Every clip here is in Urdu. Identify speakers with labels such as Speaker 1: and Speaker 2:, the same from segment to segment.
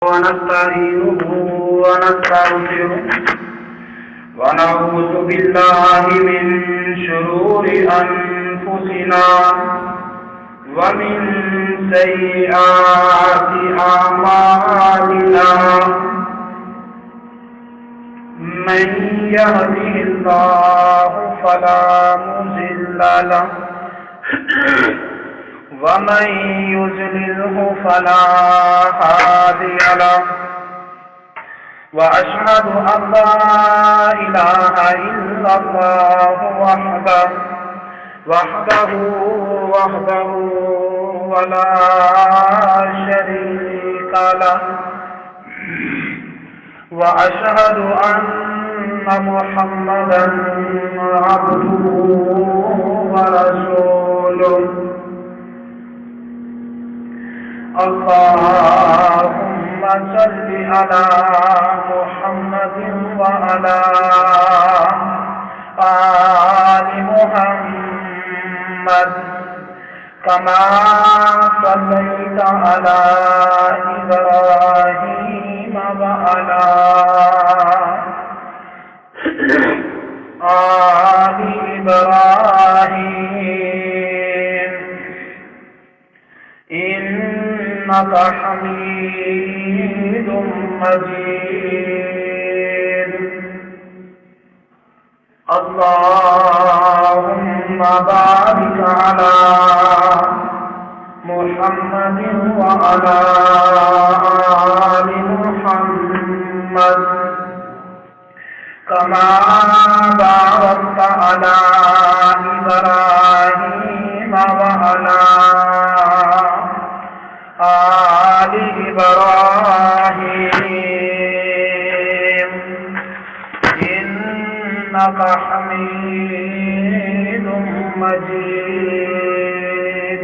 Speaker 1: ونستعينه ونستغفره ونعوذ بالله من شرور أنفسنا ومن سيئات أعمالنا من يهده الله فلا مضل له ومن يضلله فلا هادي له وأشهد أن لا إله إلا الله وحده ولا شريك له وأشهد أن محمدا عبده ورسوله اللهم صل على محمد وعلى آل محمد كما صليت على إبراهيم وعلى آل إبراهيم إنك حميد مجيد اللهم بارك على محمد وعلى آل محمد كما باركت على إبراهيم وعلى آل إبراهيم إنك حميد مجيد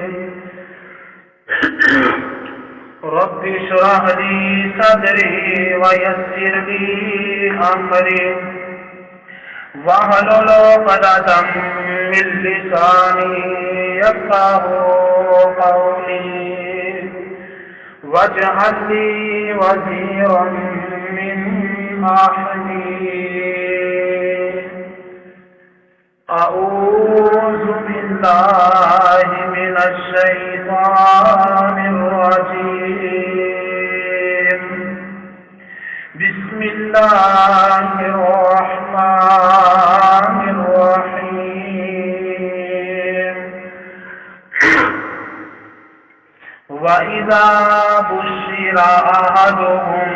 Speaker 1: رب اشرح لي صدري ويسر لي أمري واحلل عقدة من لساني يفقهوا قولي واجعل لي وزيرا من أهلي أعوذ بالله من الشيطان الرجيم بسم الله الرحمن الرحيم وَإِذَا بُشِّرَ أَحَدُهُم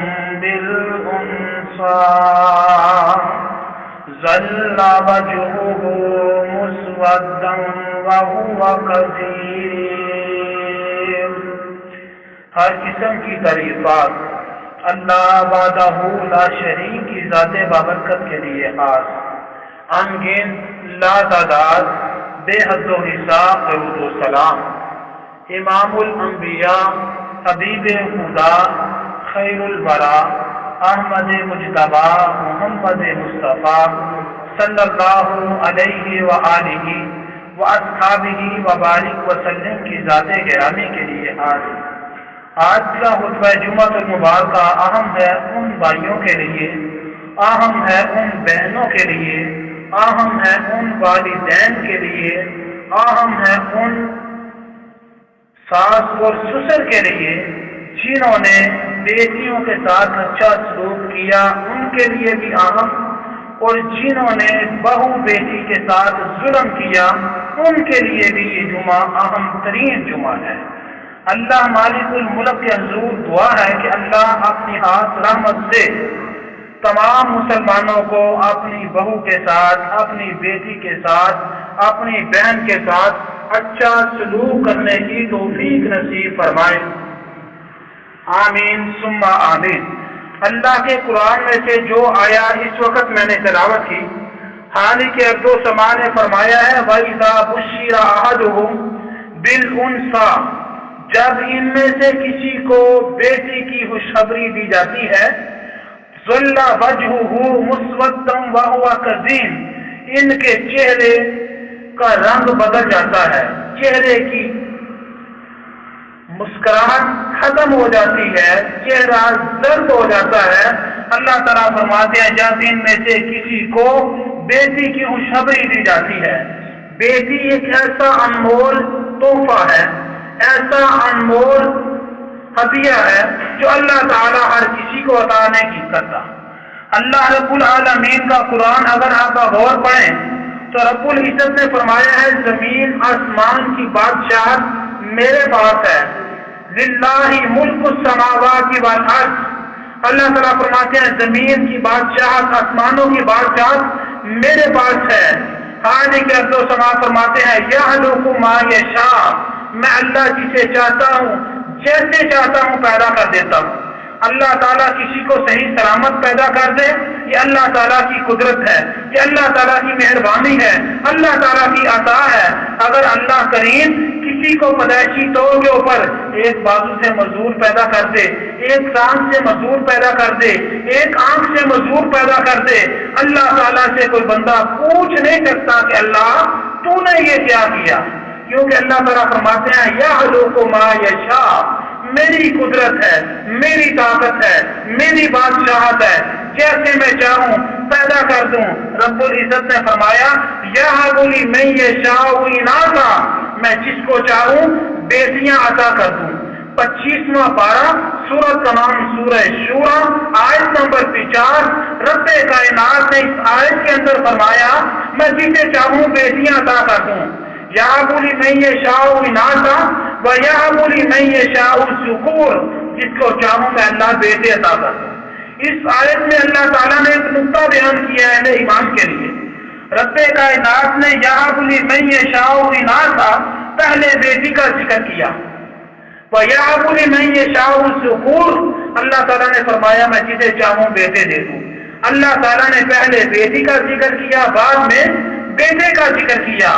Speaker 1: بِالْأُنثَىٰ ظَلَّ وَجْهُهُ مُسْوَدًّا وَهُوَ كَظِيمٌ ہر قسم کی تعریفات اللہ وحدہ لا شریک کی ذات بابرکت کے لیے خاص انگن لا تعداد بے حد و حساب درود و سلام امام الانبیاء حبیب خدا خیر الورا احمد مجتبی محمد مصطفیٰ صلی اللہ علیہ وآلہ واصحابہ وبارک وسلم کی ذات گرامی کے لیے آج کا خطبہ جمعہ المبارکہ اہم ہے ان بھائیوں کے لیے، اہم ہے ان بہنوں کے لیے، اہم ہے ان والدین کے لیے، اہم ہے ان ساس اور سسر کے لیے جنہوں نے بیٹیوں کے ساتھ اچھا سلوک کیا، ان کے لیے بھی اہم، اور جنہوں نے بہو بیٹی کے ساتھ ظلم کیا ان کے لیے بھی یہ جمعہ اہم ترین جمعہ ہے۔ اللہ مالک الملک کے حضور دعا ہے کہ اللہ اپنی خاص رحمت سے تمام مسلمانوں کو اپنی بہو کے ساتھ، اپنی بیٹی کے ساتھ، اپنی بہن کے ساتھ اچھا سلوک کرنے کی توفیق نصیب فرمائے، آمین ثم آمین۔ اللہ کے قرآن میں سے جو آیا اس وقت میں نے تلاوت کی، خالق ارض و سما نے فرمایا ہے وَإِذَا بُشِّرَ أَحَدُهُم بِالْأُنثَىٰ، جب ان میں سے کسی کو بیٹی کی خوشخبری دی جاتی ہے، ظَلَّ وَجْهُهُ مُسْوَدًّا وَهُوَ كَظِيمٌ، ان کے چہرے کا رنگ بدل جاتا ہے، چہرے کی مسکراہٹ ختم ہو جاتی ہے، چہرہ زرد ہو جاتا ہے۔ اللہ تعالیٰ فرماتے ہیں جب ان میں سے کسی کو بیٹی کی خوشخبری دی جاتی ہے۔ بیٹی ایک ایسا انمول تحفہ ہے، ایسا انمول ہدیہ ہے جو اللہ تعالیٰ ہر کسی کو عطا نہیں کرتا۔ اللہ رب العالمین کا قرآن اگر آپ غور پڑھیں تو رب العزت نے فرمایا ہے زمین آسمان کی بادشاہت میرے پاس ہے، للہ ملک السماوات والارض۔ اللہ تعالیٰ فرماتے ہیں زمین کی بادشاہت، آسمانوں کی بادشاہت میرے پاس ہے۔ خالق ارض و سما فرماتے ہیں یخلق ما یشاء، میں اللہ جسے چاہتا ہوں جیسے چاہتا ہوں پیدا کر دیتا ہوں۔ اللہ تعالیٰ کسی کو صحیح سلامت پیدا کر دے، یہ اللہ تعالیٰ کی قدرت ہے، یہ اللہ تعالیٰ کی مہربانی ہے، اللہ تعالیٰ کی عطا ہے۔ اگر اللہ کریم کسی کو پیدائشی طور کے اوپر ایک بازو سے مزدور پیدا کر دے، ایک ٹانگ سے مزدور پیدا کر دے، ایک آنکھ سے مزدور پیدا کر دے، اللہ تعالیٰ سے کوئی بندہ پوچھ نہیں سکتا کہ اللہ تو نے یہ کیا کیا، کیونکہ اللہ تعالیٰ فرماتے ہیں یخلق ما یشاء، میری قدرت ہے، میری طاقت ہے، میری بادشاہت ہے، جیسے میں چاہوں پیدا کر دوں۔ رب العزت نے فرمایا یہب لمن یشاء اناثا، میں جس کو چاہوں بیٹیاں عطا کر دوں۔ 25واں پارہ سورۃ کا نام سورہ شورى آیت نمبر 50۔ رب کائنات نے اس آیت کے اندر فرمایا میں جسے چاہوں بیٹیاں عطا کر دوں۔ یہب لمن یشاء اناثا وَيَهَبُ لِمَن يَشَاءُ الذُّكُورَ، جس کو چاہوں میں اللہ بیٹے عطا کر دوں۔ اس آیت میں اللہ تعالیٰ نے ایک نقطہ بیان کیا ہے اہل ایمان کے لیے۔ رب کائنات نے یَهَبُ لِمَن يَشَاءُ اناثا پہلے بیٹی کا ذکر کیا، وَيَهَبُ لِمَن يَشَاءُ الذُّكُورَ اللہ تعالیٰ نے فرمایا میں جسے چاہوں بیٹے دے دوں۔ اللہ تعالیٰ نے پہلے بیٹی کا ذکر کیا، بعد میں بیٹے کا ذکر کیا۔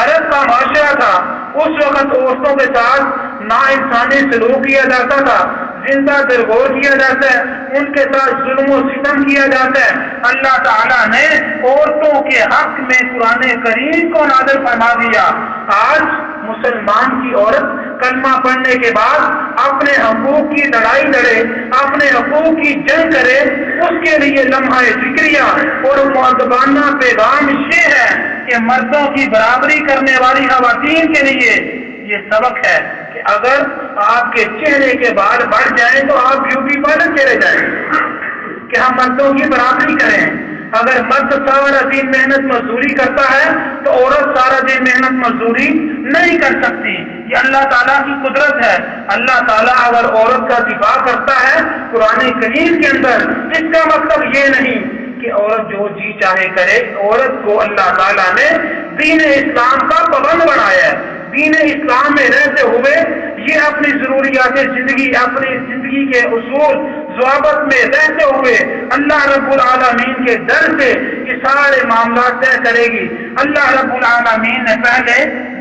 Speaker 1: عرب کا معاشرہ تھا، اس وقت عورتوں کے ساتھ نا انسانی سلوک کیا جاتا تھا، زندہ درگور کیا جاتا ہے، ان کے ساتھ ظلم و ستم کیا جاتا ہے۔ اللہ تعالیٰ نے عورتوں کے حق میں قرآن کریم کو نازل فرما دیا۔ آج مسلمان کی عورت کلمہ پڑھنے کے بعد اپنے حقوق کی لڑائی لڑے، اپنے حقوق کی جنگ کرے، اس کے لیے لمحہ ذکریہ اور مؤدبانہ پیغام یہ ہے کہ مردوں کی برابری کرنے والی خواتین کے لیے یہ سبق ہے کہ اگر آپ کے چہرے کے بال بڑھ جائیں تو آپ بیوٹی پارلر چلے جائیں کہ ہم مردوں کی برابری کریں۔ اگر مرد سارا دن محنت مزدوری کرتا ہے تو عورت سارا دن محنت مزدوری نہیں کر سکتی۔ یہ اللہ تعالیٰ کی قدرت ہے۔ اللہ تعالیٰ اگر عورت کا دفاع کرتا ہے قرآن کریم کے اندر، اس کا مطلب یہ نہیں کہ عورت جو جی چاہے کرے۔ عورت کو اللہ تعالیٰ نے دین اسلام کا پابند بنایا ہے۔ دین اسلام میں رہتے ہوئے یہ اپنی ضروریات زندگی، اپنی زندگی کے اصول ضوابط میں رہتے ہوئے اللہ رب العالمین کے در سے یہ سارے معاملات طے کرے گی۔ اللہ رب العالمین نے پہلے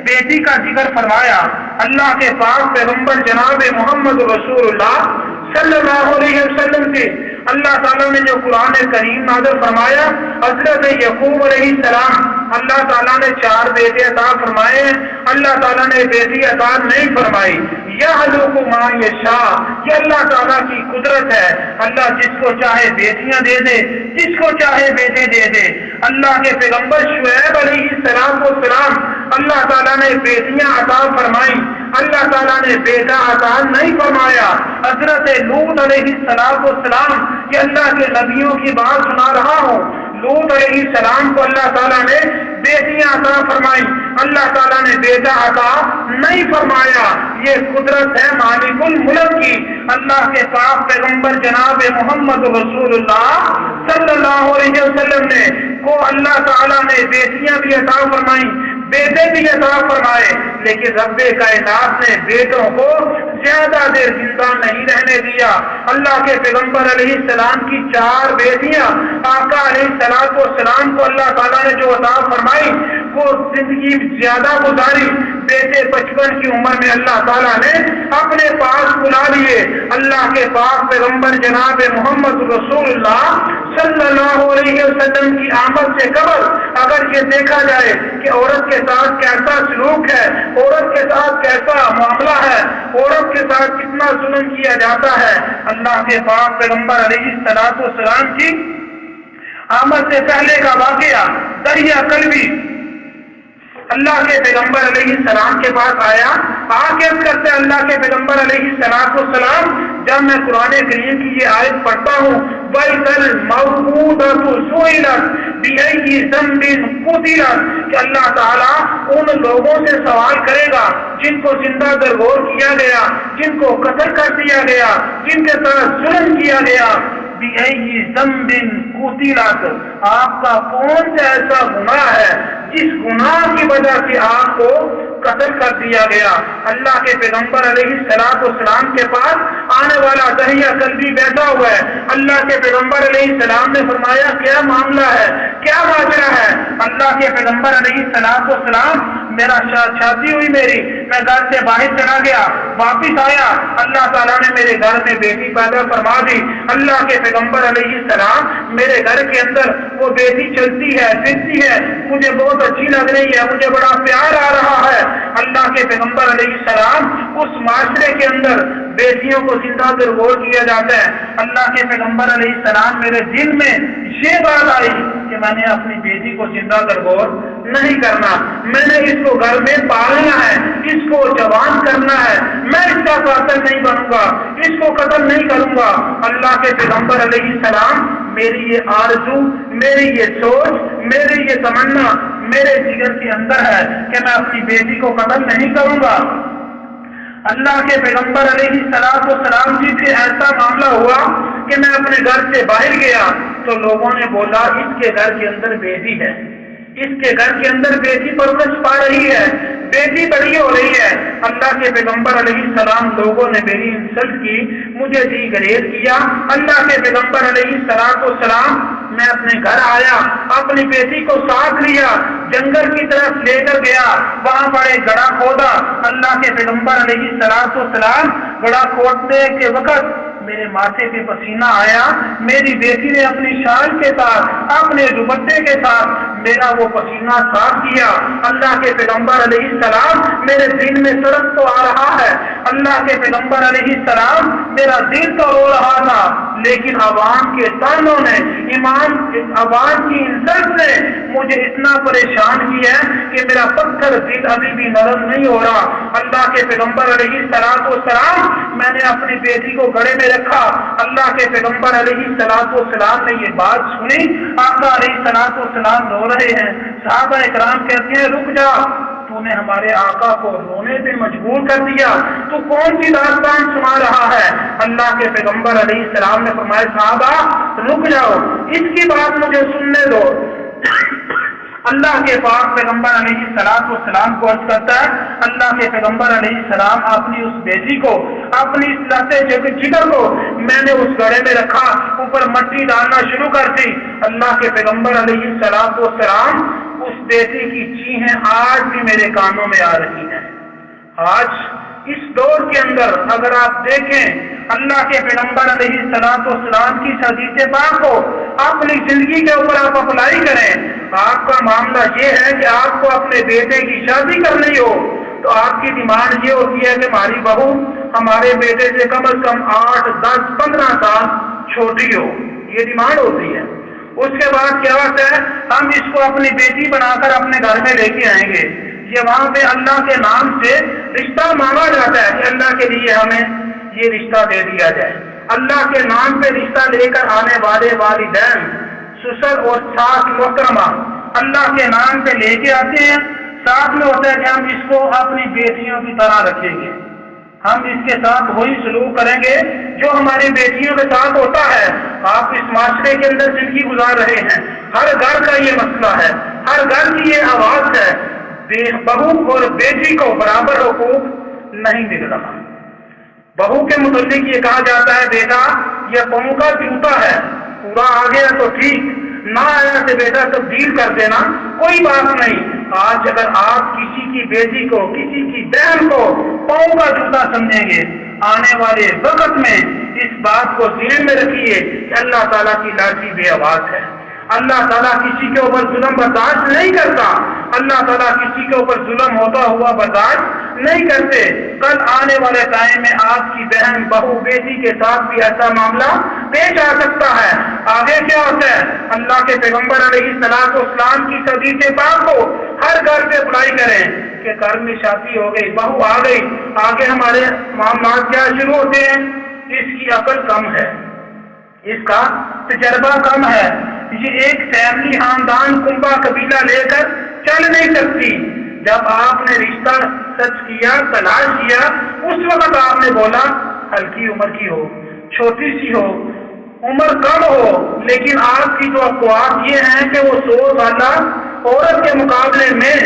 Speaker 1: بیٹی کا ذکر فرمایا۔ اللہ کے پاک پیغمبر جناب محمد رسول اللہ صلی اللہ علیہ وسلم سے اللہ تعالیٰ نے جو قرآن کریم نازل فرمایا، حضرت یعقوب علیہ السلام اللہ تعالیٰ نے 4 بیٹے عطا فرمائے ہیں، اللہ تعالیٰ نے بیٹی عطا نہیں فرمائی۔ یخلق ما یشاء، یہ اللہ تعالیٰ کی قدرت ہے۔ اللہ جس کو چاہے بیٹیاں دے دے، جس کو چاہے بیٹے دے دے۔ اللہ کے پیغمبر شعیب علیہ السلام اللہ تعالیٰ نے بیٹیاں عطا فرمائی، اللہ تعالیٰ نے بیٹا عطا نہیں فرمایا۔ حضرت لوط علیہ السلام یہ اللہ کے نبیوں کی بات سنا رہا ہوں، لوط علیہ السلام کو اللہ تعالیٰ نے بیٹیاں عطا فرمائی، اللہ تعالیٰ نے بیٹا عطا نہیں فرمایا۔ یہ قدرت ہے مالک الملک کی۔ اللہ کے پاک پیغمبر جناب محمد رسول اللہ صلی اللہ علیہ وسلم نے کو اللہ تعالیٰ نے بیٹیاں بھی عطا فرمائی، بیٹے بھی عطا فرمائے، لیکن رب کائنات نے بیٹوں کو زیادہ دیر زندہ نہیں رہنے دیا۔ اللہ کے پیغمبر علیہ السلام کی 4 بیٹیاں آقا علیہ السلام کو اللہ تعالیٰ نے جو عطا فرمائی وہ زندگی زیادہ گزاری، بیٹے 55 کی عمر میں اللہ تعالیٰ نے اپنے پاس بلا لیے۔ اللہ کے پاک پیغمبر جناب محمد رسول اللہ صلی اللہ علیہ وسلم کی آمد سے قبل اگر یہ دیکھا جائے کہ عورت کے ساتھ کیسا سلوک ہے، عورت کے ساتھ کیسا معاملہ ہے، عورت کے ساتھ کتنا ظلم کیا جاتا ہے، اللہ کے پاک پیغمبر علیہ السلام کی آمد سے پہلے کا واقعہ دریا کلبی اللہ کے پیغمبر علیہ السلام کے پاس آیا، آکر کرتے اللہ کے پیغمبر علیہ السلام جب میں قرآن کریم کی یہ آیت پڑھتا ہوں وَإِذَا الْمَوْءُودَةُ سُئِلَتْ بِأَيِّ ذَنبٍ قُتِلَتْ کہ اللہ تعالیٰ ان لوگوں سے سوال کرے گا جن کو زندہ درگور کیا گیا، جن کو قتل کر دیا گیا، جن کے ساتھ ظلم کیا گیا، بِأَيِّ ذَنبٍ قُتِلَتْ آپ کا کون سا ایسا گناہ ہے جس گناہ کی وجہ سے آپ کو قتل کر دیا گیا۔ اللہ کے پیغمبر علیہ السلام کے پاس آنے والا دہیا کلبی بیٹھا ہوا ہے۔ اللہ کے پیغمبر علیہ السلام نے فرمایا کیا معاملہ ہے، کیا ماجرا ہے؟ اللہ کے پیغمبر علیہ السلام میرا شادی ہوئی میری، میں گھر سے باہر چلا گیا، واپس آیا، اللہ تعالیٰ نے میرے گھر میں بیٹی پیدا فرما دی۔ اللہ کے پیغمبر علیہ السلام میرے گھر کے اندر وہ بیٹی چلتی ہے پھرتی ہے، مجھے بہت اچھی لگ رہی ہے، مجھے بڑا پیار آ رہا ہے۔ اللہ کے پیغمبر علیہ السلام اس معاشرے کے اندر بیٹیوں کو زندہ درگور کیا جاتا ہے۔ اللہ کے پیغمبر علیہ السلام میرے دل میں یہ بات آئی کہ میں نے اپنی بیٹی کو زندہ درگور نہیں کرنا، میں نے اس کو گھر میں پالنا ہے، اس کو جوان کرنا ہے، میں اس کا قاتل نہیں بنوں گا، اس کو قتل نہیں کروں گا۔ اللہ کے پیغمبر علیہ السلام میری یہ آرزو، میری یہ سوچ، میری یہ تمنا میرے جگر کے اندر ہے کہ میں اپنی بیٹی کو قتل نہیں کروں گا۔ اللہ کے پیغمبر علیہ السلام جی سے ایسا معاملہ ہوا کہ میں اپنے گھر سے باہر گیا تو لوگوں نے بولا اس کے گھر کے اندر بیٹی ہے، اس کے گھر کے اندر بیٹی پرورش پا رہی ہے، بیٹی بڑی ہو رہی ہے۔ اللہ کے پیغمبر علیہ السلام لوگوں نے میری انسلٹ کی، مجھے دی گریز کیا۔ اللہ کے پیغمبر علیہ السلام میں اپنے گھر آیا، اپنی بیٹی کو ساتھ لیا، جنگل کی طرف لے کر گیا، وہاں پر ایک گڑھا کھودا۔ اللہ کے پیغمبر علیہ السلام گڑھا کھودنے کے وقت میرے ماتھے پہ پسینہ آیا، میری بیٹی نے اپنی شال کے ساتھ اپنے دوپٹے کے ساتھ میرا وہ پسینہ صاف کیا۔ اللہ کے پیغمبر علیہ السلام میرے دل میں سرک تو آ رہا ہے، اللہ کے پیغمبر علیہ السلام میرا دل تو رو رہا تھا، لیکن عوام کے تانوں نے، عوام کی انسلٹ نے مجھے اتنا پریشان کیا ہے کہ میرا پتھر دل ابھی بھی نرم نہیں ہو رہا۔ اللہ کے پیغمبر علیہ السلام میں نے اپنی بیٹی کو گڑھے میں رکھا۔ اللہ کے پیغمبر علیہ السلام نے یہ بات سنی، آقا علیہ السلام رو رہے ہیں، صحابہ اکرام کہتے ہیں رک جا، تو نے ہمارے آقا کو رونے پہ مجبور کر دیا، تو کون سی داستان سنا رہا ہے؟ اللہ کے پیغمبر علیہ السلام نے فرمایا صحابہ رک جاؤ، اس کی بات مجھے سننے دو۔ اللہ کے پاک پیغمبر علیہ السلام کو عرض کرتا ہے، اللہ کے پیغمبر علیہ السلام اپنی اس بیٹی کو، اپنی اس لہتے جگر کو میں نے اس گڑھے میں رکھا، اوپر مٹی ڈالنا شروع کر دی۔ اللہ کے پیغمبر علیہ السلام اس بیٹی کی چیخیں آج بھی میرے کانوں میں آ رہی ہیں۔ آج اس دور کے اندر اگر آپ دیکھیں اللہ کے پیغمبر علیہ السلام کی حدیث پاک کو اپنی زندگی کے اوپر آپ اپلائی کریں، آپ کا معاملہ یہ ہے کہ آپ کو اپنے بیٹے کی شادی کرنی ہو تو آپ کی ڈیمانڈ یہ ہوتی ہے کہ ہماری بہو ہمارے بیٹے سے کم از کم 8, 10, 15 سال چھوٹی ہو، یہ ڈیمانڈ ہوتی ہے۔ اس کے بعد کیا ہوتا ہے، ہم اس کو اپنی بیٹی بنا کر اپنے گھر میں لے کے آئیں گے، یہ وہاں پہ اللہ کے نام سے رشتہ مانگا جاتا ہے کہ اللہ کے لیے ہمیں یہ رشتہ دے دیا جائے۔ اللہ کے نام پہ رشتہ لے کر آنے والے والدین، سسر اور ساس محترمہ اللہ کے نام پہ لے کے آتے ہیں، ساتھ میں ہوتا ہے کہ ہم اس کو اپنی بیٹیوں کی طرح رکھیں گے، ہم اس کے ساتھ وہی سلوک کریں گے جو ہماری بیٹیوں کے ساتھ ہوتا ہے۔ آپ اس معاشرے کے اندر زندگی گزار رہے ہیں، ہر گھر کا یہ مسئلہ ہے، ہر گھر کی یہ آواز ہے، بہو اور بیٹی کو برابر حقوق نہیں مل رہا۔ بہو کے متعلق یہ کہا جاتا ہے بیٹا یہ پاؤں کا جوتا ہے، پورا آ گیا تو ٹھیک، نہ آیا تو بیٹا تبدیل کر دینا، کوئی بات نہیں، آج اگر آپ کسی کی بیٹی کو، کسی کی بہن کو پاؤں کا جوتا سمجھیں گے، آنے والے وقت میں اس بات کو ذہن میں رکھیے کہ اللہ تعالیٰ کی لاٹھی بے آواز ہے۔ اللہ تعالیٰ کسی کے اوپر ظلم برداشت نہیں کرتا، اللہ تعالیٰ کسی کے اوپر ظلم ہوتا ہوا برداشت نہیں کرتے۔ کل آنے والے ٹائم میں آپ کی بہن، بہو، بیٹی کے ساتھ بھی ایسا معاملہ پیش آ سکتا ہے۔ آگے کیا ہوتا ہے؟ اللہ کے پیغمبر علیہ الصلوۃ والسلام کی حدیث پاک کو ہر گھر سے اپلائی کریں کہ گھر میں شادی ہو گئی، بہو آ گئی، آگے ہمارے معاملات کیا شروع ہوتے ہیں؟ اس کی عقل کم ہے، اس کا تجربہ کم ہے، یہ ایک فیملی، خاندان، کنبہ، قبیلہ لے کر چل نہیں سکتی۔ جب آپ نے رشتہ سچ کیا، تلاش کیا، اس وقت آپ نے بولا ہلکی عمر کی ہو، چھوٹی سی ہو، عمر کم ہو، لیکن آپ کی توقعات یہ ہیں کہ وہ 100 سالہ عورت کے مقابلے میں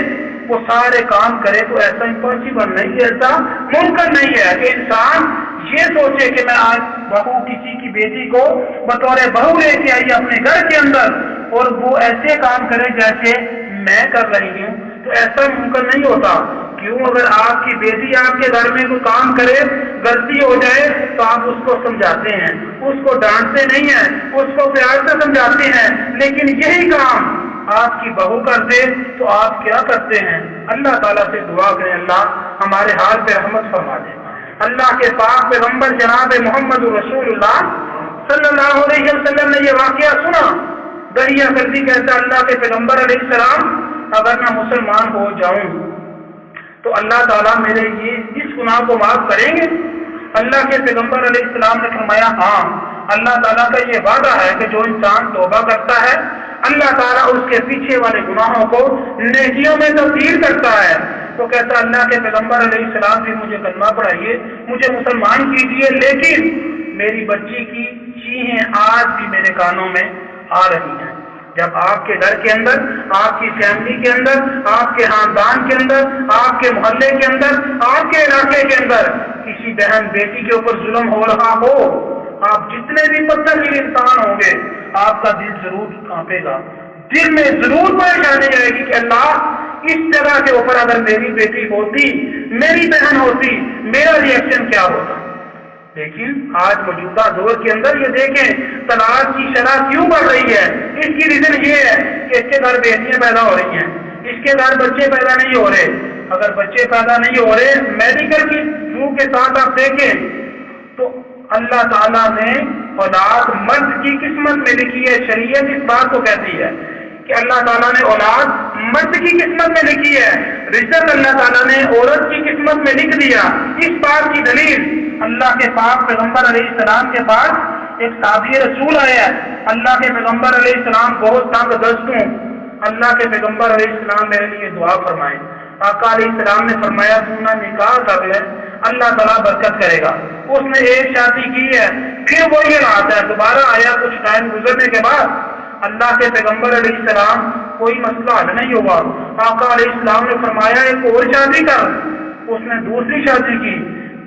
Speaker 1: وہ سارے کام کرے، تو ایسا امپاسبل نہیں ہے، ایسا ممکن نہیں ہے کہ انسان یہ سوچے کہ میں آج بہو کسی کی بیٹی کو بطور بہو لے کے آئی اپنے گھر کے اندر اور وہ ایسے کام کرے جیسے میں کر رہی ہوں، تو ایسا ممکن نہیں ہوتا۔ کیوں؟ اگر آپ کی بیٹی آپ کے گھر میں کوئی کام کرے، غلطی ہو جائے تو آپ اس کو سمجھاتے ہیں، اس کو ڈانٹتے نہیں ہیں، اس کو پیار سے سمجھاتے ہیں، لیکن یہی کام آپ کی بہو کر دے تو آپ کیا کرتے ہیں؟ اللہ تعالیٰ سے دعا کریں اللہ ہمارے حال پہ رحمت فرما دے۔ اللہ کے پاک پیغمبر جناب محمد رسول اللہ صلی اللہ علیہ وسلم نے یہ واقعہ سنا۔ دہیا کردی کہتا اللہ کے پیغمبر علیہ السلام اگر میں مسلمان ہو جاؤں تو اللہ تعالیٰ میرے یہ اس گناہ کو معاف کریں گے؟ اللہ کے پیغمبر علیہ السلام نے فرمایا ہاں، اللہ تعالیٰ کا یہ وعدہ ہے کہ جو انسان توبہ کرتا ہے اللہ تعالیٰ اس کے پیچھے والے گناہوں کو نیکیوں میں تبدیل کرتا ہے۔ تو کہتا اللہ کے پیغمبر علیہ السلام بھی مجھے کلمہ پڑھائیے، مجھے مسلمان کیجیے، لیکن میری بچی کی چیخیں آج بھی میرے کانوں میں آ رہی ہیں۔ جب آپ کے گھر کے اندر، آپ کی فیملی کے اندر، آپ کے خاندان کے اندر، آپ کے محلے کے اندر، آپ کے علاقے کے اندر کسی بہن بیٹی کے اوپر ظلم ہو رہا ہو، آپ جتنے بھی پتھر کے انسان ہوں گے آپ کا دل ضرور کانپے گا، دل میں ضرور پریشانی آئے گی کہ اللہ اس جگہ کے اوپر اگر میری بیٹی ہوتی، میری بہن ہوتی، میرا ریئیکشن کیا ہوتا۔ لیکن آج موجودہ دور کے اندر یہ دیکھیں طلاق کی شرح کیوں بڑھ رہی ہے؟ اس کی ریزن یہ ہے کہ اس کے گھر بیٹیاں پیدا ہو رہی ہیں، اس کے گھر بچے پیدا نہیں ہو رہے۔ اگر بچے پیدا نہیں ہو رہے، میڈیکل کی تھرو کے ساتھ آپ دیکھیں تو اللہ تعالیٰ نے اولاد مرد کی قسمت میں لکھی ہے۔ شریعت اس بات کو کہتی ہے کہ اللہ تعالیٰ نے اولاد مرد کی قسمت میں لکھی ہے، رزق اللہ تعالیٰ نے عورت کی قسمت میں لکھ دیا۔ اس بات کی دلیل اللہ کے پاک پیغمبر علیہ السلام کے پاس ایک صحابی رسول آیا، اللہ کے پیغمبر علیہ السلام بہت تنگ دست ہوں، اللہ کے پیغمبر علیہ السلام میرے لیے دعا فرمائیں۔ آقا علیہ السلام نے فرمایا تو نہ نکاح کر لے، اللہ تعالیٰ برکت کرے گا۔ اس نے ایک شادی کی ہے، پھر وہی حالات ہے، دوبارہ آیا کچھ ٹائم گزرنے کے بعد اللہ کے پیغمبر علیہ السلام کوئی مسئلہ حل نہیں ہوا۔ آقا علیہ السلام نے فرمایا ایک اور شادی کر، اس نے دوسری شادی کی،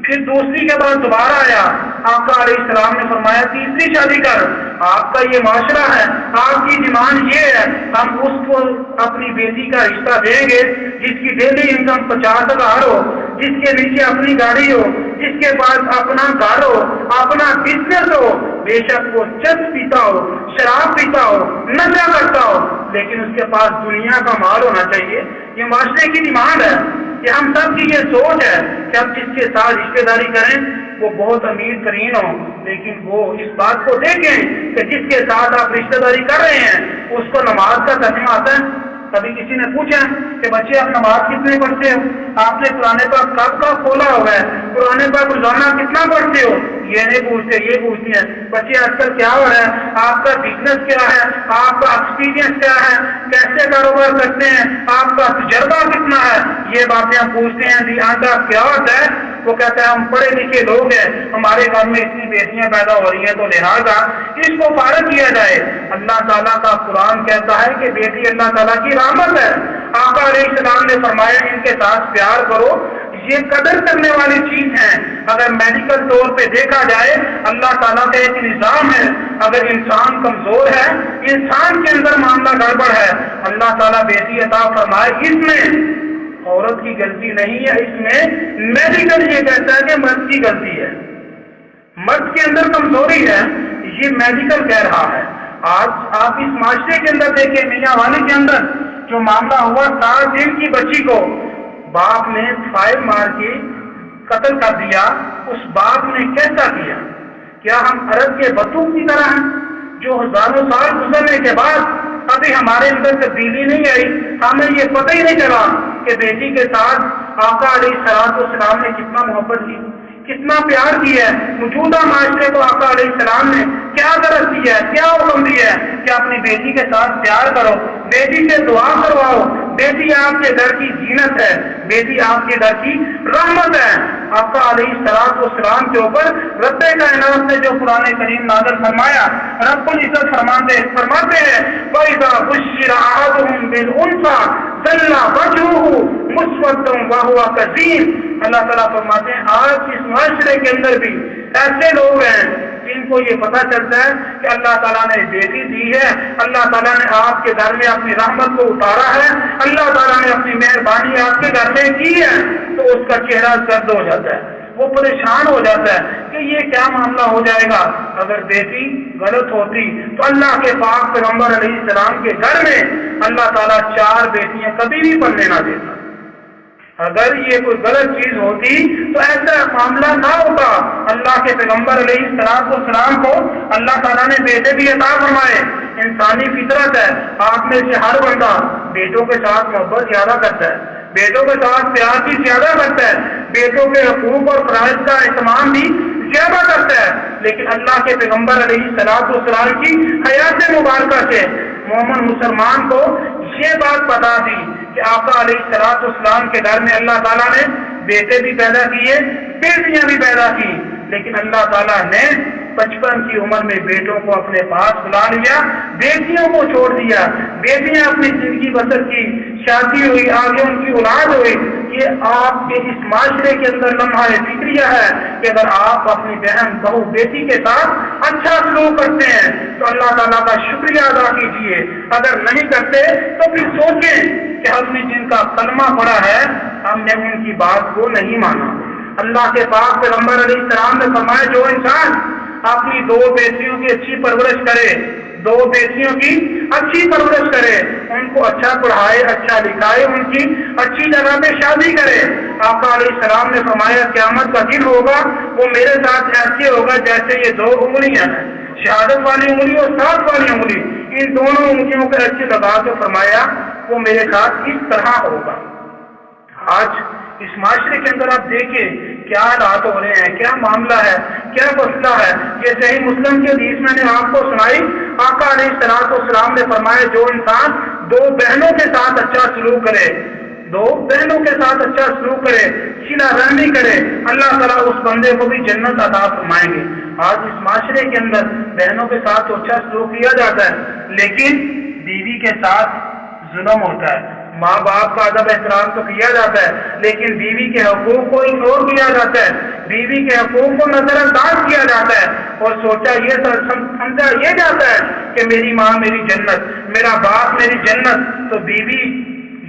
Speaker 1: پھر دوسری کے بعد دوبارہ آیا، آقا علیہ السلام نے فرمایا تیسری شادی کر۔ آپ کا یہ معاشرہ ہے، آپ کی ڈیمانڈ یہ ہے، ہم اس کو اپنی بیٹی کا رشتہ دیں گے جس کی ڈیلی انکم 50,000 ہو، جس کے نیچے اپنی گاڑی ہو، جس کے پاس اپنا گھر ہو، اپنا بزنس ہو، بے شک وہ چرس پیتا ہو، شراب پیتا ہو، نشہ کرتا ہو، لیکن اس کے پاس دنیا کا مال ہونا چاہیے۔ یہ معاشرے کی ڈیمانڈ ہے، کہ ہم سب کی یہ سوچ ہے کہ ہم جس کے ساتھ رشتے داری کریں وہ بہت امیر ترین ہو، لیکن وہ اس بات کو دیکھیں کہ جس کے ساتھ آپ رشتے داری کر رہے ہیں اس کو نماز کا ترجمہ آتا ہے۔ کبھی کسی نے پوچھا کہ بچے آپ نماز کتنے پڑھتے ہو؟ آپ نے قرآن پاک کب کا کھولا ہوا ہے، قرآن پاک روزانہ کتنا پڑھتے ہو؟ یہ نہیں پوچھتے، یہ پوچھتے ہیں بچے آج کل کیا ہو رہا ہے، آپ کا بزنس کیا ہے، آپ کا ایکسپیرینس کیا ہے، کیسے کاروبار کرتے ہیں، آپ کا تجربہ کتنا ہے، یہ باتیں ہم پوچھتے ہیں۔ آنٹا کیا ہوتا ہے؟ وہ کہتا ہے ہم پڑھے لکھے لوگ ہیں، ہمارے گھر میں اتنی بیٹیاں پیدا ہو رہی ہیں تو لہٰذا اس کو فارغ کیا جائے۔ اللہ تعالیٰ کا قرآن کہتا ہے کہ بیٹی اللہ تعالیٰ کی رحمت ہے۔ آقا علیہ السلام نے فرمایا ان کے ساتھ پیار کرو، یہ قدر کرنے والی چیز ہے۔ اگر میڈیکل طور پہ دیکھا جائے اللہ تعالیٰ کا ایک نظام ہے، اگر انسان کمزور ہے، انسان کے اندر معاملہ گڑبڑ ہے، اللہ تعالیٰ بیٹی عطا فرمائے، اس میں عورت کی غلطی نہیں ہے، اس میں میڈیکل یہ کہتا ہے کہ مرد کی غلطی ہے، مرد کے اندر کمزوری ہے، یہ میڈیکل کہہ رہا ہے۔ آج آپ اس معاشرے کے اندر دیکھیں، میاں والی کے اندر جو معاملہ ہوا، 7 دن کی بچی کو باپ نے فائر مار کے قتل کر دیا، اس باپ نے کیسا کیا؟ کیا ہم عرب کے بتوں کی طرح ہیں جو ہزاروں سال گزرنے کے بعد ابھی ہمارے اندر تبدیلی نہیں آئی، ہمیں یہ پتہ ہی نہیں چلا کہ بیٹی کے ساتھ آقا علیہ الصلوۃ والسلام نے کتنا محبت کی، کتنا پیار کیا ہے؟ موجودہ معاشرے کو آقا علیہ السلام نے کیا درس دیا ہے، کیا حکم دیا ہے کہ اپنی بیٹی کے ساتھ پیار کرو، بیٹی سے دعا کرواؤ، بیٹی آپ کے گھر کی زینت ہے، بیٹی آپ کے گھر کی رحمت ہے۔ آقا علیہ الصلوۃ والسلام کے اوپر رب کائنات نے جو قرآن کریم نازل فرمایا، رب العزت فرماتے ہیں وَإِذَا بُشِّرَ أَحَدُهُم بِالْأُنثىٰ ظَلَّ وَجْهُهُ مُسْوَدًّا وَهُوَ كَظِيمٌ۔ اللہ تعالیٰ فرماتے ہیں آج اس معاشرے کے اندر بھی ایسے لوگ ہیں جن کو یہ پتہ چلتا ہے کہ اللہ تعالیٰ نے بیٹی دی ہے، اللہ تعالیٰ نے آپ کے گھر میں اپنی رحمت کو اتارا ہے، اللہ تعالیٰ نے اپنی مہربانی آپ کے گھر میں کی ہے، تو اس کا چہرہ زرد ہو جاتا ہے، وہ پریشان ہو جاتا ہے کہ یہ کیا معاملہ ہو جائے گا۔ اگر بیٹی غلط ہوتی تو اللہ کے پاک پیغمبر علیہ السلام کے گھر میں اللہ تعالیٰ 4 بیٹیاں کبھی بھی پلنے نہ دیتا۔ اگر یہ کوئی غلط چیز ہوتی تو ایسا معاملہ نہ ہوتا۔ اللہ کے پیغمبر علیہ السلام کو اللہ تعالیٰ نے بیٹے بھی عطا فرمائے، انسانی فطرت ہے، آپ میں سے ہر بندہ بیٹوں کے ساتھ محبت زیادہ کرتا ہے، بیٹوں کے ساتھ پیار بھی زیادہ کرتا ہے، بیٹوں کے حقوق اور فرائض کا اہتمام بھی زیادہ کرتا ہے، لیکن اللہ کے پیغمبر علیہ السلام کی حیات مبارکہ سے مومن مسلمان کو یہ بات بتا دی کہ آقا علیہ السلام کے گھر میں اللہ تعالیٰ نے بیٹے بھی پیدا کیے، بیٹیاں بھی پیدا کی، لیکن اللہ تعالیٰ نے 55 کی عمر میں بیٹوں کو اپنے پاس بلا لیا، بیٹیوں کو چھوڑ دیا، بیٹیاں اپنی زندگی بسر کی، شادی ہوئی، آگے ان کی اولاد ہوئی۔ یہ آپ کے اس معاشرے کے اندر لمحہ فکریہ ہے کہ اگر آپ اپنی بہن بہو بیٹی کے ساتھ اچھا سلوک کرتے ہیں تو اللہ تعالیٰ کا شکریہ ادا کیجیے، اگر نہیں کرتے تو پھر سوچیں کہ ہم نے جن کا کلمہ پڑھا ہے ہم نے ان کی بات کو نہیں مانا۔ اللہ کے پاک پیغمبر علیہ السلام نے فرمایا جو انسان اپنی 2 بیٹیوں کی اچھی پرورش کرے، 2 بیٹیوں کی اچھی پرورش کرے، ان کو اچھا پڑھائے، اچھا لکھائے، ان کی اچھی جگہ پہ شادی کرے، آقا علیہ السلام نے فرمایا قیامت کا دن ہوگا وہ میرے ساتھ ایسے ہوگا جیسے یہ 2 انگلیاں ہیں، شہادت والی انگلی اور ساتھ والی انگلی، ان دونوں انگلیوں کے اچھے لگا کے فرمایا وہ میرے ساتھ اس طرح ہوگا۔ آج اس معاشرے کے اندر آپ دیکھیں کیا حالات ہو رہے ہیں، کیا معاملہ ہے، کیا مسئلہ ہے۔ یہ صحیح مسلم کی حدیث میں نے آپ کو سنائی، آقا علیہ السلام نے فرمایا جو انسان 2 بہنوں کے ساتھ اچھا سلوک کرے، 2 بہنوں کے ساتھ اچھا سلوک کرے، صلہ رحمی کرے، اللہ تعالیٰ اس بندے کو بھی جنت عطا فرمائیں گے۔ آج اس معاشرے کے اندر بہنوں کے ساتھ تو اچھا سلوک کیا جاتا ہے لیکن بیوی کے ساتھ ظلم ہوتا ہے، ماں باپ کا ادب احترام تو کیا جاتا ہے لیکن بیوی کے حقوق کو اگنور کیا جاتا ہے، بیوی کے حقوق کو نظر انداز کیا جاتا ہے اور سمجھا یہ جاتا ہے کہ میری ماں میری جنت، میرا باپ میری جنت۔ تو بیوی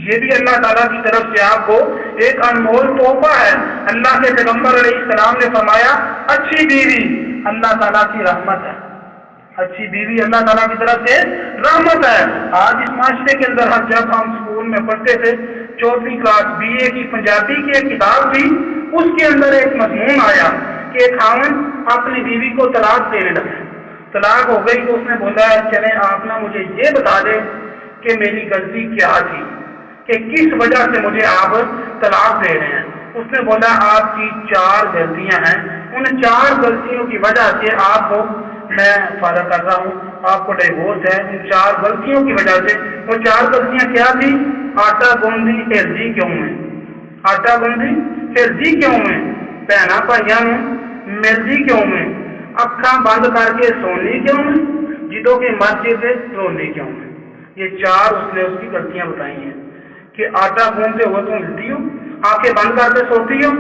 Speaker 1: یہ بھی اللہ تعالیٰ کی طرف سے آپ کو ایک انمول تحفہ ہے۔ اللہ کے پیغمبر علیہ السلام نے فرمایا اچھی بیوی اللہ تعالیٰ کی رحمت ہے، اچھی بیوی اللہ تعالیٰ کی طرف سے رحمت ہے۔ آج اس معاشرے کے اندر جب ہم اسکول میں پڑھتے تھے 4ویں کلاس BA کی پنجابی کی ایک کتاب تھی، اس کے اندر ایک مضمون آیا کہ ایک خاوند اپنی بیوی کو طلاق دینے لگا، طلاق ہو گئی تو اس نے بولا چلیں آپ نا مجھے یہ بتا دیں کہ میری غلطی کیا تھی کہ کس وجہ سے مجھے آپ طلاق دے رہے ہیں۔ اس نے بولا آپ کی 4 غلطیاں ہیں، ان 4 غلطیوں کی وجہ سے آپ کو میں فارغ کر رہا ہوں، آپ کو ڈیورس ہے ان 4 غلطیوں کی وجہ سے۔ وہ 4 غلطیاں کیا تھی؟ آٹا گوندی ہلدی کیوں میں، آٹا گوندی ہلدی کیوں میں، بہنا بھائیاں ملدی کیوں میں، اکھاں بند کر کے سونی کیوں میں، جدوں کی مرضی سے روندی کیوں میں۔ یہ 4 اس نے اس کی غلطیاں بتائی ہیں کہ آٹا گوندتے ہوئے تم ہلدی ہو، آنکھیں بند کر کے سوتی ہو،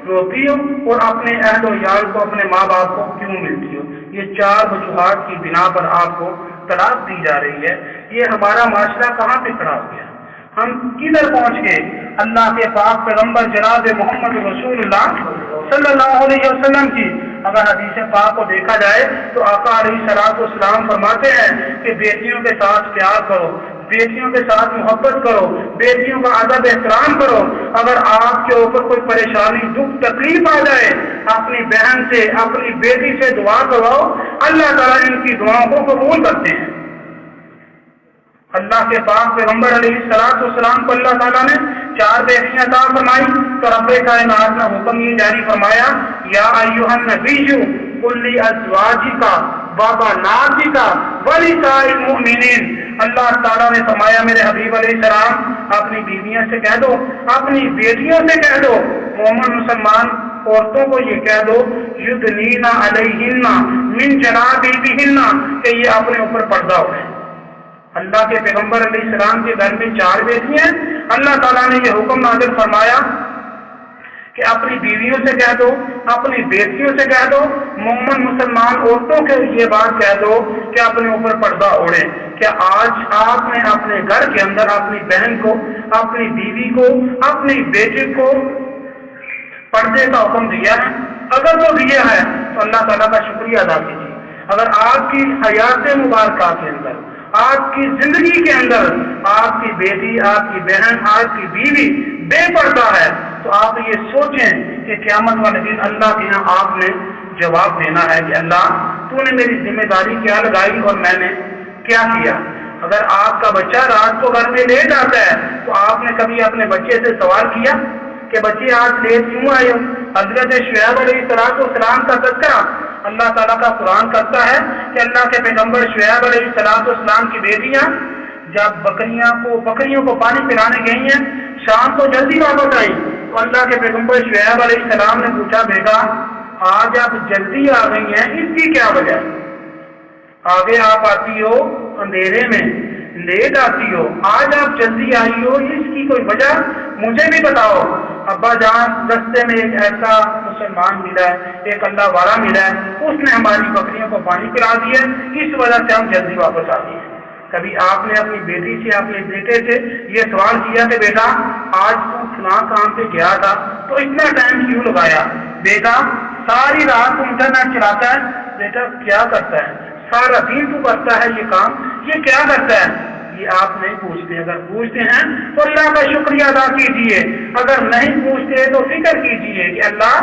Speaker 1: روتی ہو، اور اپنے اہل و عیال کو، اپنے ماں باپ کو کیوں ملتی ہو؟ یہ 4 وجوہات کی بنا پر آپ کو طلاق دی جا رہی ہے۔ یہ ہمارا معاشرہ کہاں پہ کھڑا ہو گیا؟ ہم کدھر پہنچ گئے؟ اللہ کے پاک پیغمبر جناب محمد رسول اللہ صلی اللہ علیہ وسلم کی اگر حدیث پاک کو دیکھا جائے تو آقا علیہ الصلوۃ والسلام فرماتے ہیں کہ بیٹیوں کے ساتھ پیار کرو، بیٹیوں کے ساتھ محبت کرو، بیٹیوں کا ادب احترام کرو۔ اگر آپ کے اوپر کوئی پریشانی، دکھ، تکلیف آ جائے، اپنی بہن سے، اپنی بیٹی سے دعا کرواؤ، اللہ تعالیٰ ان کی دعاؤں کو قبول کرتے ہیں۔ اللہ کے پاک پیغمبر علیہ الصلوۃ والسلام کو اللہ تعالیٰ نے 4 بیٹیاں عطا فرمائی تو رب کائنات نے حکم یہ جاری فرمایا، یا ایھا النبی قل لازواجک وبناتک ونساء المؤمنین۔ اللہ تعالیٰ نے فرمایا میرے حبیب علیہ السلام اپنی بیویوں سے کہہ دو، اپنی بیٹیوں سے کہہ دو، مومن مسلمان عورتوں کو یہ کہہ دو، یدنین علیہن من جلابیبہن، کہ یہ اپنے اوپر پردہ اٹھائیں۔ اللہ کے پیغمبر علیہ السلام کے گھر میں 4 بیٹیاں ہیں، اللہ تعالیٰ نے یہ حکم نازل فرمایا کہ اپنی بیویوں سے کہہ دو، اپنی بیٹیوں سے کہہ دو، مومن مسلمان عورتوں کے یہ بات کہہ دو کہ اپنے اوپر پردہ اوڑھیں۔ کیا آج آپ نے اپنے گھر کے اندر اپنی بہن کو، اپنی بیوی کو، اپنی بیٹی کو پردے کا حکم دیا ہے؟ اگر وہ دیا ہے تو اللہ تعالیٰ کا شکریہ ادا کیجیے۔ اگر آپ کی حیات مبارکہ کے اندر، آپ کی زندگی کے اندر آپ کی بیٹی، آپ کی بہن، آپ کی بیوی بے پردہ ہے تو آپ یہ سوچیں کہ قیامت والے دن اللہ کے یہاں آپ نے جواب دینا ہے کہ اللہ تو نے میری ذمہ داری کیا لگائی اور میں نے کیا کیا۔ اگر آپ کا بچہ رات کو گھر میں لیٹ آتا ہے تو آپ نے کبھی اپنے بچے سے سوال کیا کہ بچے آج لیٹ کیوں آئے ہو؟ حضرت شعیب علیہ السلام کا تذکرہ اللہ تعالیٰ کا قرآن کرتا ہے کہ اللہ کے پیغمبر شعیب علیہ السلام کی بیٹیاں جب بکریوں کو پانی پلانے گئی ہیں، شام کو جلدی واپس آئی تو اللہ کے پیغمبر شعیب علیہ السلام نے پوچھا، بیٹا آج آپ جلدی آ گئی ہیں، اس کی کیا وجہ؟ آگے آپ آتی ہو اندھیرے میں، لیٹ آتی ہو، آج آپ جلدی آئی ہو، اس کی کوئی وجہ مجھے بھی بتاؤ۔ ابا جان رستے میں ایک ایسا مسلمان ملا ہے، ایک اللہ والا ملا ہے، اس نے ہماری بکریوں کو پانی پلا دیا، اس وجہ سے ہم جلدی واپس آ گئے۔ کبھی آپ نے اپنی بیٹی سے، اپنے بیٹے سے یہ سوال کیا کہ بیٹا آج تو فلاں کام پہ گیا تھا تو اتنا ٹائم کیوں لگایا؟ بیٹا ساری رات تو انٹرنیٹ چلاتا ہے، بیٹا کیا کرتا ہے؟ سارا دن تو کرتا ہے یہ کام، یہ کیا کرتا ہے؟ یہ آپ نہیں پوچھتے۔ اگر پوچھتے ہیں تو اللہ کا شکریہ ادا کیجیے، اگر نہیں پوچھتے تو فکر کیجیے کہ اللہ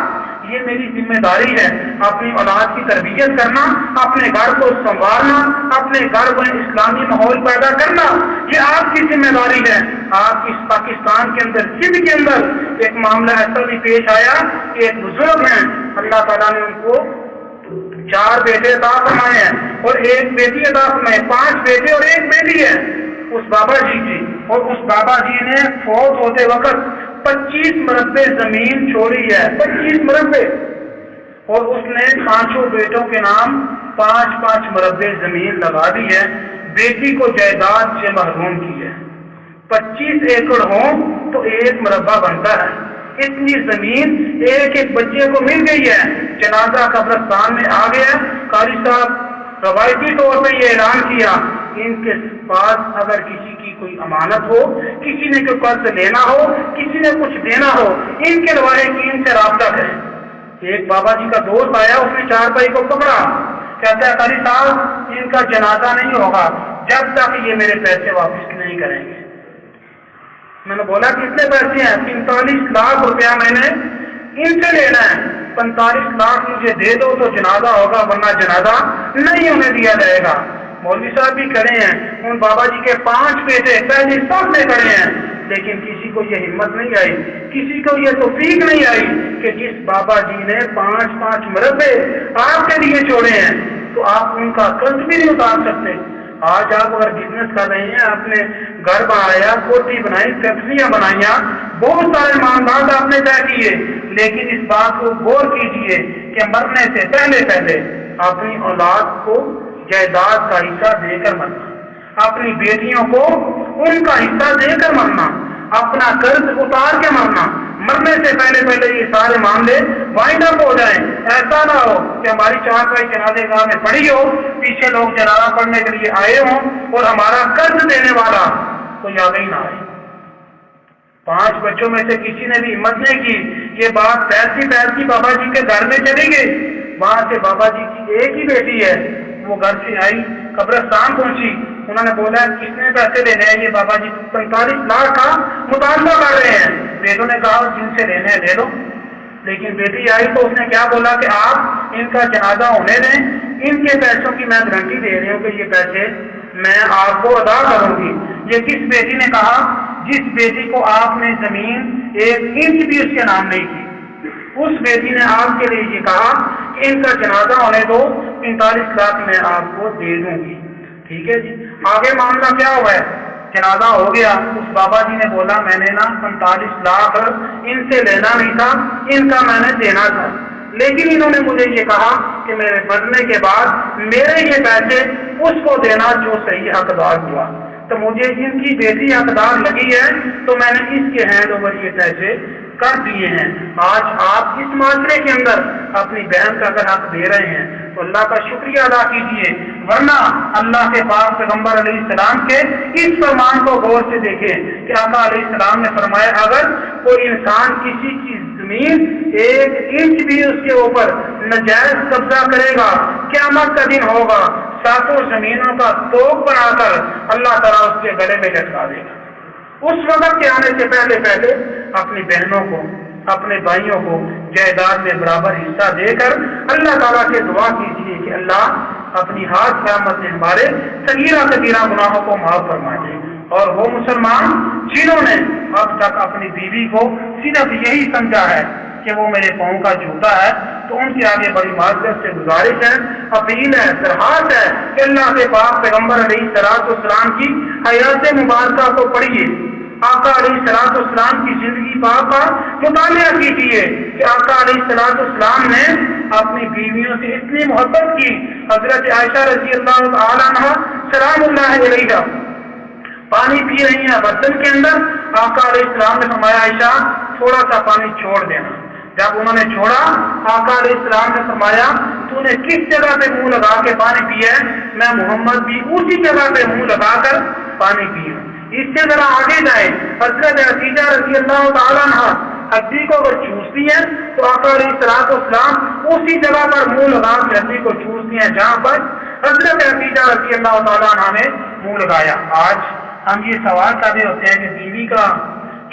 Speaker 1: یہ میری ذمہ داری ہے، اپنی اولاد کی تربیت کرنا، اپنے گھر کو سنبھالنا، اپنے گھر میں اسلامی ماحول پیدا کرنا، یہ آپ کی ذمہ داری ہے۔ آپ اس پاکستان کے اندر، سندھ کے اندر ایک معاملہ ایسا بھی پیش آیا کہ ایک بزرگ ہیں، اللہ تعالیٰ نے ان کو 4 بیٹے عطا فرمائے ہیں اور 1 بیٹی عطا فرمائے، 5 بیٹے اور 1 بیٹی ہے اس بابا جی کی، اور اس بابا جی نے فوت ہوتے وقت 25 مربع زمین چھوڑی ہے، 25 مربع، اور اس نے 5 بیٹوں کے نام 5 مربع زمین لگا دی ہے، بیٹی کو جائیداد سے محروم کی ہے۔ 25 ایکڑ ہوں تو 1 مربع بنتا ہے، اتنی زمین ایک بچے کو مل گئی ہے۔ جنازہ قبرستان میں آ گیا، قاری صاحب روایتی طور پہ یہ اعلان کیا ان کے پاس اگر کسی کی کوئی امانت ہو، کسی نے کوئی قرض لینا ہو، کسی نے کچھ دینا ہو، ان کے لواحقین سے رابطہ کریں۔ ایک بابا جی کا دوست آیا، اس نے 4 بھائی کو پکڑا، کہتا ہے قاری صاحب ان کا جنازہ نہیں ہوگا جب تک یہ میرے پیسے واپس نہیں کریں گے۔ میں نے بولا کتنے پیسے ہیں؟ 45 لاکھ روپیہ میں نے ان سے لینا ہے، 45 لاکھ مجھے دے دو تو جنازہ ہوگا، ورنہ جنازہ نہیں ہونے دیا جائے گا۔ مولوی صاحب بھی کھڑے ہیں، ان بابا جی کے 5 بیٹے پہلے سب میں کھڑے ہیں، لیکن کسی کو یہ ہمت نہیں آئی، کسی کو یہ توفیق نہیں آئی کہ جس بابا جی نے 5 مربع آپ کے لیے چھوڑے ہیں تو آپ ان کا قرض بھی نہیں اتار سکتے۔ آج آپ اگر بزنس کر رہے ہیں، آپ نے گھر بنایا، کوٹھی بنائی، فیکٹریاں بنائیاں، بہت سارے معاملات آپ نے طے کیے، لیکن اس بات کو غور کیجیے کہ مرنے سے پہلے اپنی اولاد کو جائیداد کا حصہ دے کر مرنا، اپنی بیٹیوں کو ان کا حصہ دے کر مرنا، اپنا قرض اتار کے مرنا، مرنے سے پہلے یہ سارے معاملے وائنڈ اپ ہو جائیں. ایسا نہ ہو کہ ہماری چارپائی جنازے گاہ میں پڑی ہو, پیچھے لوگ جنازہ پڑھنے کے لیے آئے ہوں اور ہمارا قرض دینے والا کوئی آگے ہی نہ آئے. 5 بچوں میں سے کسی نے بھی ہمت نہیں کی. یہ بات تیرتی بابا جی کے گھر میں چلی گئی. وہاں سے بابا جی کی ایک ہی بیٹی ہے, وہ گھر سے آئی, قبرستان پہنچی. انہوں نے بولا کس نے پیسے لینے ہیں؟ یہ بابا جی 45 لاکھ کا مطالبہ کر رہے ہیں. بیٹوں نے کہا جن سے لینے ہیں لے لو. لیکن بیٹی آئی تو اس نے کیا بولا کہ آپ ان کا جنازہ ہونے دیں, ان کے پیسوں کی میں گارنٹی دے رہی ہوں کہ یہ پیسے میں آپ کو ادا کروں گی. یہ کس بیٹی نے کہا؟ جس بیٹی کو آپ نے زمین 1 انچ بھی اس کے نام نہیں کی, اس بیٹی نے آپ کے لیے یہ کہا کہ ان کا جنازہ ہونے دو, 45 لاکھ میں آپ کو دے دوں گی. ٹھیک ہے جی. آگے معاملہ کیا ہوا ہے؟ جنازہ ہو گیا. اس بابا جی نے بولا میں نے نا 45 لاکھ ان سے لینا نہیں تھا, ان کا میں نے دینا تھا, لیکن انہوں نے مجھے یہ کہا کہ میرے مرنے کے بعد میرے یہ پیسے اس کو دینا جو صحیح حقدار ہوا. تو مجھے ان کی بیٹی حقدار لگی ہے تو میں نے اس کے ہینڈ اوور یہ پیسے کر دیے ہیں. آج آپ اس معاشرے کے اندر اپنی بہن کا اگر حق دے رہے ہیں تو اللہ کا شکریہ ادا کیجیے, ورنہ اللہ کے پاک پیغمبر علیہ السلام کے اس فرمان کو غور سے دیکھیں کہ آقا علیہ السلام نے فرمایا اگر کوئی انسان کسی کی زمین 1 انچ بھی اس کے اوپر نجائز قبضہ کرے گا, قیامت کا دن ہوگا 7 زمینوں کا توق بنا کر اللہ تعالیٰ اس کے گلے میں لٹکا دے گا. اس وقت کے آنے سے پہلے اپنی بہنوں کو, اپنے بھائیوں کو جائیداد میں برابر حصہ دے کر اللہ تعالیٰ سے دعا کیجیے کہ اللہ اپنی ہاتھ قیامت میں ہمارے صغیرہ کبیرہ گناہوں کو معاف فرما دے. اور وہ مسلمان جنہوں نے اب تک اپنی بیوی کو صرف یہی سمجھا ہے کہ وہ میرے پاؤں کا جوتا ہے, تو ان کے آگے بڑی معذرت سے گزارش ہے, اپیل ہے, درخواست ہے کہ اللہ کے پاک پیغمبر علیہ السلام کی حیات مبارکہ کو پڑھیے, آقا علیہ السلام کی زندگی پاک کا مطالعہ کیجیے کہ آقا علیہ السلام نے اپنی بیویوں سے اتنی محبت کی. حضرت عائشہ رضی اللہ تعالیٰ عنہا سلام اللہ علیہا پانی پی رہی ہیں برتن کے اندر. آقا علیہ السلام نے فرمایا عائشہ تھوڑا سا پانی چھوڑ دینا. جب انہوں نے چھوڑا, آقا علیہ السلام نے فرمایا تو نے کس جگہ پہ منہ لگا کے پانی پیا ہے؟ میں محمد بھی اسی جگہ پہ منہ لگا کر پانی پیوں. اس سے ذرا آگے جائے, حضرت عتیجہ رضی اللہ تعالیٰ عنہ ہڈی کو اگر چوستی ہیں تو آقا علیہ السلام اسی جگہ پر منہ لگا کے ہڈی کو چوستی ہیں جہاں پر حضرت عتیجہ رضی اللہ تعالیٰ عنہ نے منہ لگایا. آج ہم یہ سوال کر رہے ہوتے ہیں کہ بیوی کا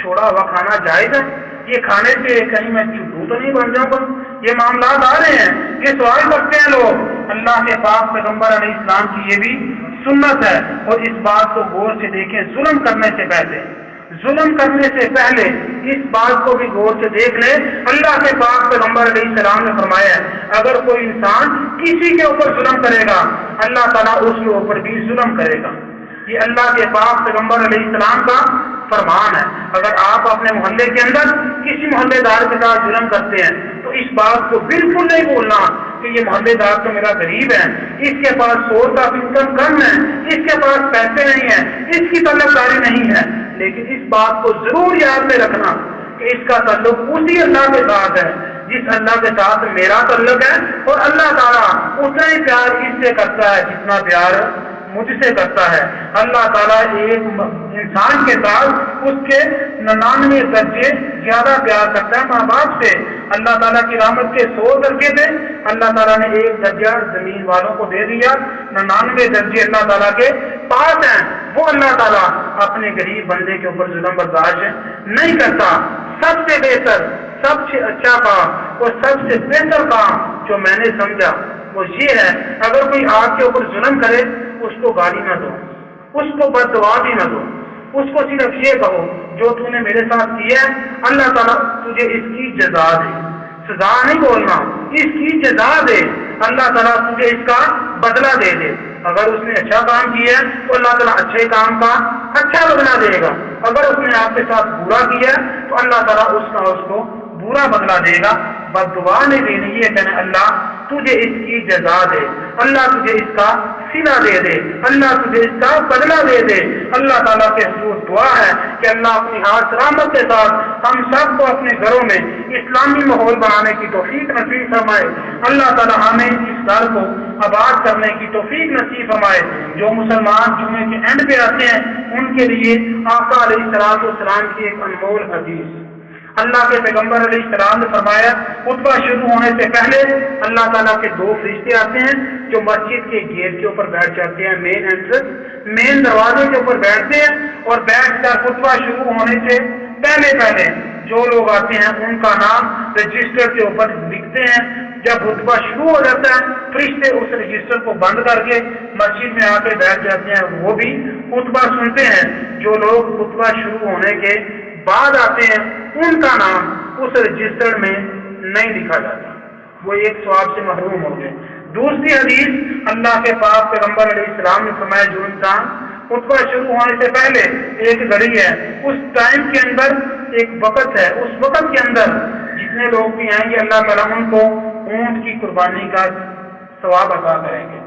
Speaker 1: چھوڑا ہوا کھانا جائز ہے, یہ کھانے سے کہیں میں چٹو تو نہیں بن جاؤں گا. یہ معاملات آ رہے ہیں, یہ سوال کرتے ہیں لوگ. اللہ کے پاک پیغمبر علیہ السلام کی یہ بھی سنت ہے, اور اس بات کو غور سے دیکھیں. ظلم کرنے سے پہلے اس بات کو بھی غور سے دیکھ لیں. اللہ کے پاک پیغمبر علیہ السلام نے فرمایا اگر کوئی انسان کسی کے اوپر ظلم کرے گا اللہ تعالیٰ اس کے اوپر بھی ظلم کرے گا. یہ اللہ کے پاک پیغمبر علیہ السلام کا فرمان ہے. اگر آپ اپنے محلے کے اندر کسی محلے دار کے ساتھ ظلم کرتے ہیں تو اس بات کو بالکل نہیں بولنا کہ یہ محلے دار تو میرا غریب ہے, اس کے پاس سورس آف انکم کم ہے, اس کے پاس پیسے نہیں ہیں, اس کی طلب داری نہیں ہے. لیکن اس بات کو ضرور یاد میں رکھنا کہ اس کا تعلق اسی اللہ کے ساتھ ہے جس اللہ کے ساتھ میرا تعلق ہے, اور اللہ تعالیٰ اتنا ہی پیار اس سے کرتا ہے جتنا پیار مجھ سے کرتا ہے. اللہ تعالیٰ ایک انسان کے ساتھ اس کے 99 درجے زیادہ پیار کرتا ہے ماں باپ سے. اللہ تعالیٰ کی رحمت کے 100 درجے تھے, اللہ تعالیٰ نے 1 درجہ زمین والوں کو دے دیا. 99 درجے اللہ تعالیٰ کے پاس ہیں. وہ اللہ تعالیٰ اپنے غریب بندے کے اوپر ظلم برداشت نہیں کرتا. سب سے بہتر, سب سے اچھا کام اور سب سے بہتر کام جو میں نے سمجھا وہ یہ ہے, اگر کوئی آپ کے اوپر ظلم کرے اس کو گالی نہ دو, اس کو بد دعا بھی نہ دو, اس کو صرف یہ کہو جو تو نے میرے ساتھ کیا ہے اللہ تعالیٰ تجھے اس کی جزا دے. سزا نہیں بولنا, اس کی جزا دے, اللہ تعالیٰ تجھے اس کا بدلہ دے دے. اگر اس نے اچھا کام کیا ہے تو اللہ تعالیٰ اچھے کام کا اچھا بدلہ دے گا. اگر اس نے آپ کے ساتھ برا کیا ہے تو اللہ تعالیٰ اس کا اس کو برا بدلہ دے گا، بد دعا نہیں دینی، یہ کہنا اللہ تجھے اس کی جزا دے، اللہ تجھے اس کا صلہ دے دے، اللہ تجھے اس کا بدلہ دے دے۔ اللہ تعالیٰ کے حضور دعا ہے کہ اللہ اپنی ہاتھ رحمت کے ساتھ ہم سب کو اپنے گھروں میں اسلامی ماحول بنانے کی توفیق نصیب فرمائے۔ اللہ تعالیٰ ہمیں اس گھر کو آباد کرنے کی توفیق نصیب فرمائے۔ جو مسلمان جمعے کے اینڈ پہ آتے ہیں ان کے لیے آقا علیہ الصلوۃ والسلام کی ایک انمول حدیث، اللہ کے پیغمبر علیہ السلام نے فرمایا خطبہ شروع ہونے سے پہلے اللہ تعالیٰ کے دو فرشتے آتے ہیں جو مسجد کے گیٹ کے اوپر بیٹھ جاتے ہیں، مین دروازے کے اوپر بیٹھتے ہیں، اور بیٹھ کر خطبہ شروع ہونے سے پہلے جو لوگ آتے ہیں ان کا نام رجسٹر کے اوپر لکھتے ہیں۔ جب خطبہ شروع ہو جاتا ہے فرشتے اس رجسٹر کو بند کر کے مسجد میں آ کے بیٹھ جاتے ہیں، وہ بھی خطبہ سنتے ہیں۔ جو لوگ خطبہ شروع ہونے کے بعد آتے ہیں ان کا نام اس رجسٹر میں نہیں لکھا جاتا، وہ ایک ثواب سے محروم ہو گئے۔ دوسری حدیث اللہ کے پاک پیغمبر علیہ السلام نے فرمایا جو انسان خطبہ شروع ہونے سے پہلے ایک گھڑی ہے، اس ٹائم کے اندر ایک وقت ہے، اس وقت کے اندر جتنے لوگ بھی آئیں گے اللہ تعالیٰ ان کو اونٹ کی قربانی کا ثواب عطا کریں گے،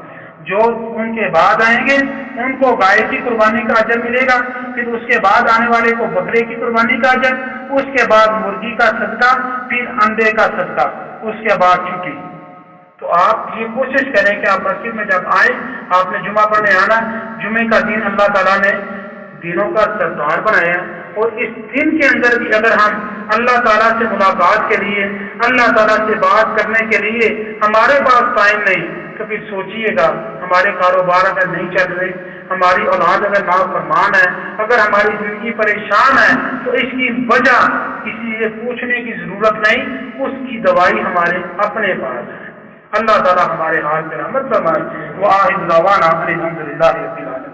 Speaker 1: جو ان کے بعد آئیں گے ان کو گائے کی قربانی کا اجر ملے گا، پھر اس کے بعد آنے والے کو بکرے کی قربانی کا اجر، اس کے بعد مرغی کا صدقہ، پھر انڈے کا صدقہ، اس کے بعد چھٹی۔ تو آپ یہ کوشش کریں کہ آپ مسجد میں جب آئیں آپ نے جمعہ پڑھنے آنا، جمعے کا دن اللہ تعالیٰ نے دنوں کا سردار بنایا، اور اس دن کے اندر بھی اگر ہم اللہ تعالیٰ سے ملاقات کے لیے، اللہ تعالیٰ سے بات کرنے کے لیے ہمارے پاس ٹائم نہیں، تو پھر سوچئے گا ہمارے کاروبار اگر نہیں چل رہے، ہماری اولاد اگر نافرمان ہے، اگر ہماری زندگی پریشان ہے، تو اس کی وجہ کسی سے پوچھنے کی ضرورت نہیں، اس کی دوائی ہمارے اپنے پاس ہے۔ اللہ تعالیٰ ہمارے حال پہ رحمت فرمائے۔ وآخر دعوانا الحمد للہ رب العالمین۔